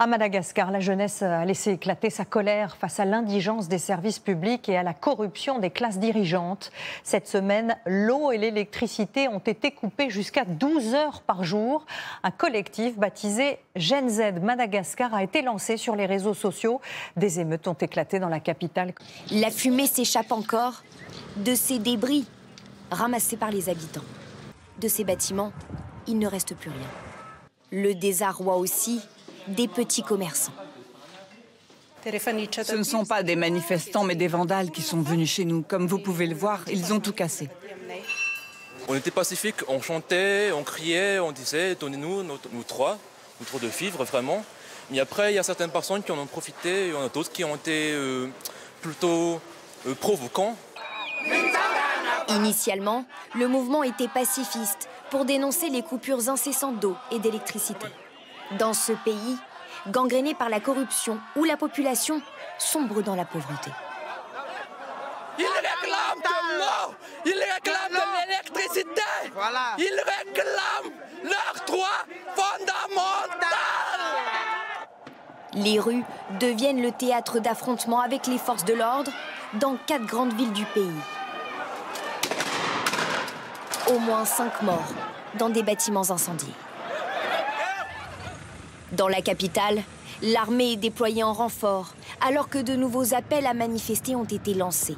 À Madagascar, la jeunesse a laissé éclater sa colère face à l'indigence des services publics et à la corruption des classes dirigeantes. Cette semaine, l'eau et l'électricité ont été coupées jusqu'à 12 heures par jour. Un collectif baptisé Gen Z Madagascar a été lancé sur les réseaux sociaux. Des émeutes ont éclaté dans la capitale. La fumée s'échappe encore de ces débris ramassés par les habitants. De ces bâtiments, il ne reste plus rien. Le désarroi aussi des petits commerçants. Ce ne sont pas des manifestants, mais des vandales qui sont venus chez nous. Comme vous pouvez le voir, ils ont tout cassé. On était pacifiques, on chantait, on criait, on disait « donnez-nous nous trois de vivre vraiment ». Mais après, il y a certaines personnes qui en ont profité, il y en a d'autres qui ont été plutôt provoquants. Initialement, le mouvement était pacifiste pour dénoncer les coupures incessantes d'eau et d'électricité. Dans ce pays, gangréné par la corruption, où la population sombre dans la pauvreté. Ils réclament de l'eau, ils réclament de l'électricité, voilà. Ils réclament leurs droits fondamentaux. Les rues deviennent le théâtre d'affrontements avec les forces de l'ordre dans 4 grandes villes du pays. Au moins 5 morts dans des bâtiments incendiés. Dans la capitale, l'armée est déployée en renfort, alors que de nouveaux appels à manifester ont été lancés.